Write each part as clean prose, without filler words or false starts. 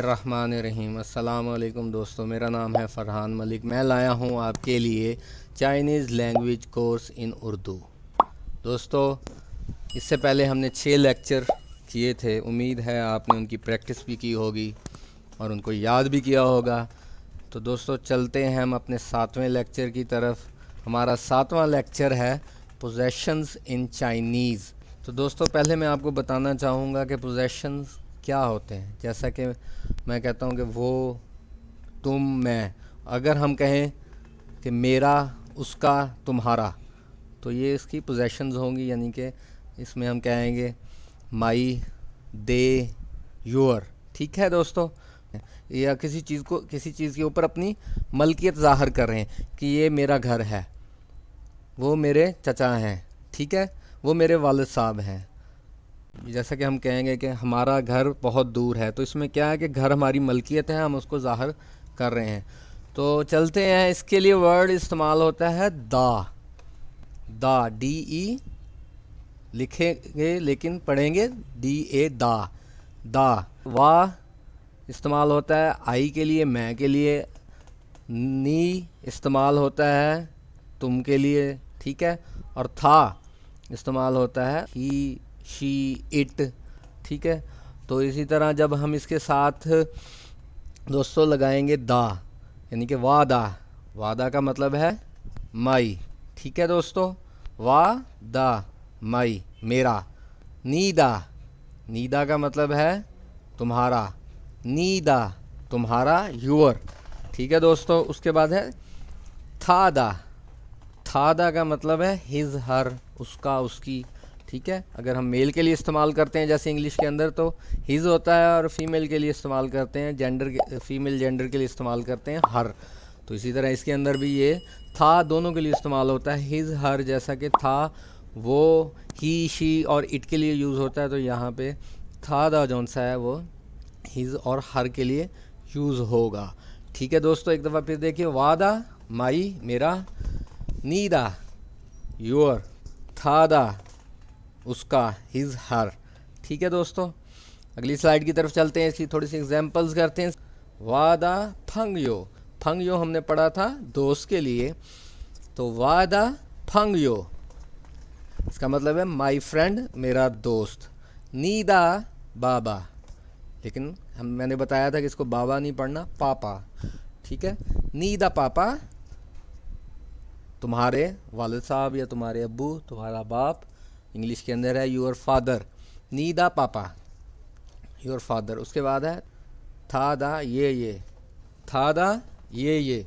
बिस्मिल्लाहिर्रहमानिर्रहीम। अस्सलाम वालेकुम दोस्तों, मेरा नाम है फ़रहान मलिक। मैं लाया हूँ आपके लिए Chinese language course in Urdu. दोस्तों, इससे पहले हमने 6 लेक्चर किए थे। उम्मीद है आपने उनकी प्रैक्टिस भी की होगी और उनको याद भी किया होगा। तो दोस्तों, चलते हैं हम अपने 7वें लेक्चर की तरफ। हमारा 7वां लेक्चर है पोजेशंस इन चाइनीज़। तो दोस्तों, पहले मैं आपको बताना चाहूँगा कि पोजेशंस क्या होते हैं। जैसा कि मैं कहता हूँ कि वो, तुम, मैं। अगर हम कहें कि मेरा, उसका, तुम्हारा, तो ये इसकी पोजेशंस होंगी। यानी कि इसमें हम कहेंगे माई, दे, योर। ठीक है दोस्तों, या किसी चीज़ के ऊपर अपनी मलकियत ज़ाहिर कर रहे हैं कि ये मेरा घर है, वो मेरे चचा हैं, ठीक है, वो मेरे वालिद साहब हैं। जैसा कि हम कहेंगे कि हमारा घर बहुत दूर है, तो इसमें क्या है कि घर हमारी मलकियत है, हम उसको ज़ाहिर कर रहे हैं। तो चलते हैं, इसके लिए वर्ड इस्तेमाल होता है दा। दा, डी ई लिखेंगे लेकिन पढ़ेंगे डी ए, दा। दा। वाह इस्तेमाल होता है आई के लिए, मैं के लिए। नी इस्तेमाल होता है तुम के लिए, ठीक है। और था इस्तेमाल होता है ही, शी, इट, ठीक है। तो इसी तरह जब हम इसके साथ दोस्तों लगाएंगे दा, यानी कि वादा। वादा का मतलब है माई, ठीक है दोस्तों। वादा, माई, मेरा। नीदा, नीदा का मतलब है तुम्हारा। नीदा, तुम्हारा, योर, ठीक है दोस्तों। उसके बाद है थादा। थादा का मतलब है हिज, हर, उसका, उसकी, ठीक है। अगर हम मेल के लिए इस्तेमाल करते हैं जैसे इंग्लिश के अंदर तो हिज होता है, और फीमेल के लिए इस्तेमाल करते हैं फीमेल जेंडर के लिए इस्तेमाल करते हैं हर। तो इसी तरह इसके अंदर भी ये था दोनों के लिए इस्तेमाल होता है, हिज, हर। जैसा कि था वो ही, शी और इट के लिए यूज़ होता है, तो यहाँ पे थादा जौन सा है वो हिज और हर के लिए यूज़ होगा, ठीक है दोस्तों। एक दफ़ा फिर देखिए, वादा माई, मेरा। नीदा, योर। थादा, उसका, हिज, हर, ठीक है दोस्तों। अगली स्लाइड की तरफ चलते हैं, इसकी थोड़ी सी एग्जांपल्स करते हैं। वादा फंगयो। फंगयो हमने पढ़ा था दोस्त के लिए, तो वादा फंगयो इसका मतलब है माई फ्रेंड, मेरा दोस्त। नीदा बाबा, लेकिन मैंने बताया था कि इसको बाबा नहीं पढ़ना, पापा, ठीक है। नीदा पापा, तुम्हारे वालिद साहब या तुम्हारे अब्बू, तुम्हारा बाप। इंग्लिश के अंदर है योर फादर। नीदा पापा, योर फादर। उसके बाद है थादा, ये। थादा, ये।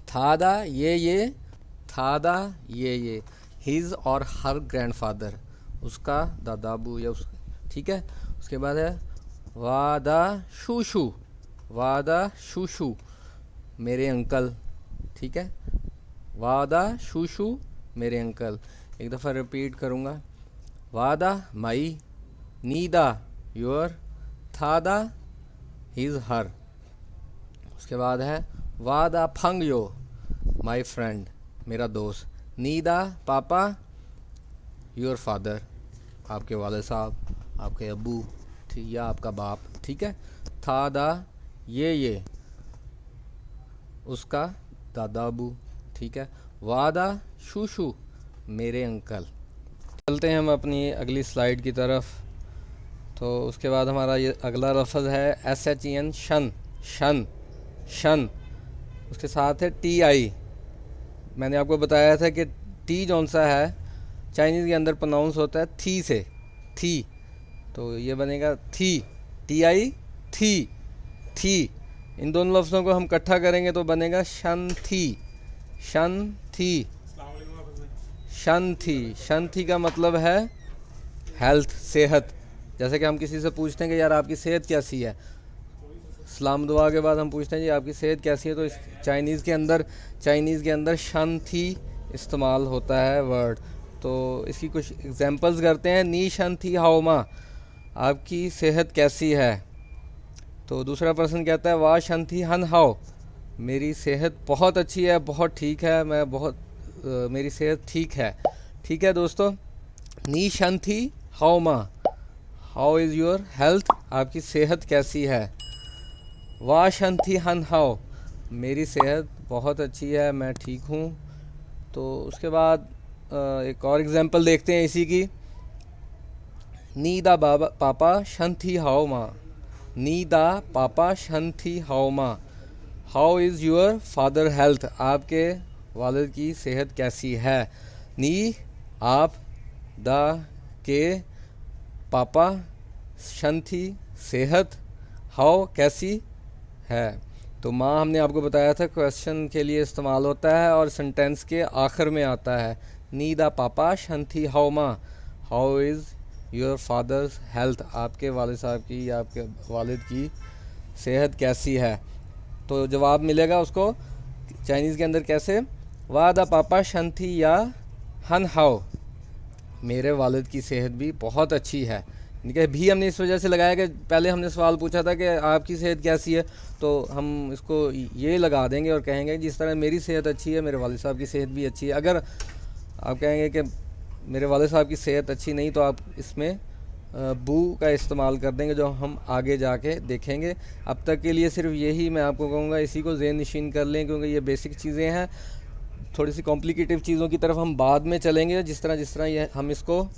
थादा, ये। थादा, ये। हिज और हर ग्रैंडफादर, उसका दादाबू या उस, ठीक है। उसके बाद है वादा शूशू। वादा शूशू, मेरे अंकल, ठीक है। वादा शूशू, मेरे अंकल। एक दफ़ा रिपीट करूँगा। वादा माई, नीदा योर, थादा हिज, हर। उसके बाद है वादा फंगयो, माई फ्रेंड, मेरा दोस्त। नीदा पापा, योर फादर, आपके वाले साहब, आपके अब्बू, ठीक, या आपका बाप, ठीक है। थादा, ये उसका दादा अबू, ठीक है। वादा शूशू, मेरे अंकल। चलते हैं हम अपनी अगली स्लाइड की तरफ। तो उसके बाद हमारा ये अगला लफ्ज़ है SHEN, शन। शन, शन। उसके साथ है TI। मैंने आपको बताया था कि टी जौन सा है चाइनीज़ के अंदर प्रोनाउंस होता है थी से, थी, तो ये बनेगा थी, TI, थी, थी। इन दोनों लफ्ज़ों को हम इकट्ठा करेंगे तो बनेगा शन थी, शन थी, शन थी। शन थी का मतलब है हेल्थ, सेहत। जैसे कि हम किसी से पूछते हैं कि यार आपकी सेहत कैसी है, सलाम दुआ के बाद हम पूछते हैं जी आपकी सेहत कैसी है, तो इस चाइनीज़ के अंदर शन थी इस्तेमाल होता है वर्ड। तो इसकी कुछ एग्जांपल्स करते हैं। नी शन थी हाओमा, आपकी सेहत कैसी है। तो दूसरा पर्सन कहता है वाह शन थी हन हाओ, मेरी सेहत बहुत अच्छी है, बहुत ठीक है, मैं बहुत मेरी सेहत ठीक है, ठीक है दोस्तों। नी शन थी हाओमा, हाउ इज़ योर हेल्थ, आपकी सेहत कैसी है। वा शंथी हन हाओ, मेरी सेहत बहुत अच्छी है, मैं ठीक हूँ। तो उसके बाद एक और एग्जांपल देखते हैं इसी की। नीदा बाबा पापा शंथी हाओ माँ, नीदा पापा शंथी हाओ माँ, how is your father health, आपके वालिद की सेहत कैसी है। नी आप, दा के, पापा, शंथी सेहत, हाउ कैसी है। तो माँ हमने आपको बताया था क्वेश्चन के लिए इस्तेमाल होता है और सेंटेंस के आखिर में आता है। नी दा पापा शंथी हाउ माँ, how is your fathers health, आपके वालिद साहब की या आपके वालिद की सेहत कैसी है। तो जवाब मिलेगा उसको चाइनीज़ के अंदर कैसे, वाह दा पापा शंथी या हन हाओ, मेरे वालिद की सेहत भी बहुत अच्छी है। ठीक है, भी हमने इस वजह से लगाया कि पहले हमने सवाल पूछा था कि आपकी सेहत कैसी है, तो हम इसको ये लगा देंगे और कहेंगे जिस तरह मेरी सेहत अच्छी है मेरे वालिद साहब की सेहत भी अच्छी है। अगर आप कहेंगे कि मेरे वालिद साहब की सेहत अच्छी नहीं, तो आप इसमें बू का इस्तेमाल कर देंगे, जो हम आगे जाके देखेंगे। अब तक के लिए सिर्फ यही मैं आपको कहूँगा, इसी को ज़हन नशीन कर लें, क्योंकि ये बेसिक चीज़ें हैं। थोड़ी सी कॉम्प्लिकेटिव चीज़ों की तरफ हम बाद में चलेंगे। जिस तरह ये हम इसको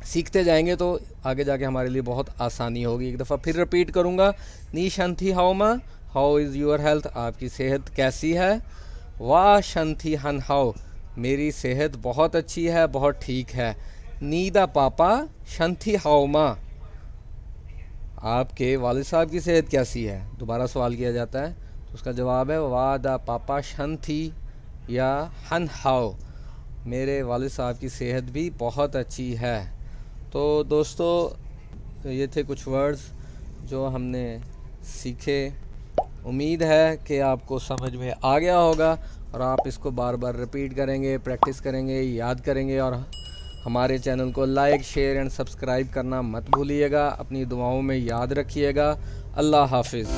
सीखते जाएंगे तो आगे जाके हमारे लिए बहुत आसानी होगी। एक दफ़ा फिर रिपीट करूँगा, नी शंथी हाओ मा, हाउ इज़ योर हेल्थ, आपकी सेहत कैसी है। वाह शंथी हन हाओ, मेरी सेहत बहुत अच्छी है, बहुत ठीक है। नीदा पापा शंथी हाओ मा, आपके वालिद साहब की सेहत कैसी है। दोबारा सवाल किया जाता है तो उसका जवाब है वाह दा पापा शंथी या हन हाओ, मेरे वालिद साहब की सेहत भी बहुत अच्छी है। तो दोस्तों ये थे कुछ वर्ड्स जो हमने सीखे। उम्मीद है कि आपको समझ में आ गया होगा और आप इसको बार बार रिपीट करेंगे, प्रैक्टिस करेंगे, याद करेंगे और हमारे चैनल को लाइक, शेयर एंड सब्सक्राइब करना मत भूलिएगा। अपनी दुआओं में याद रखिएगा। अल्लाह हाफिज़।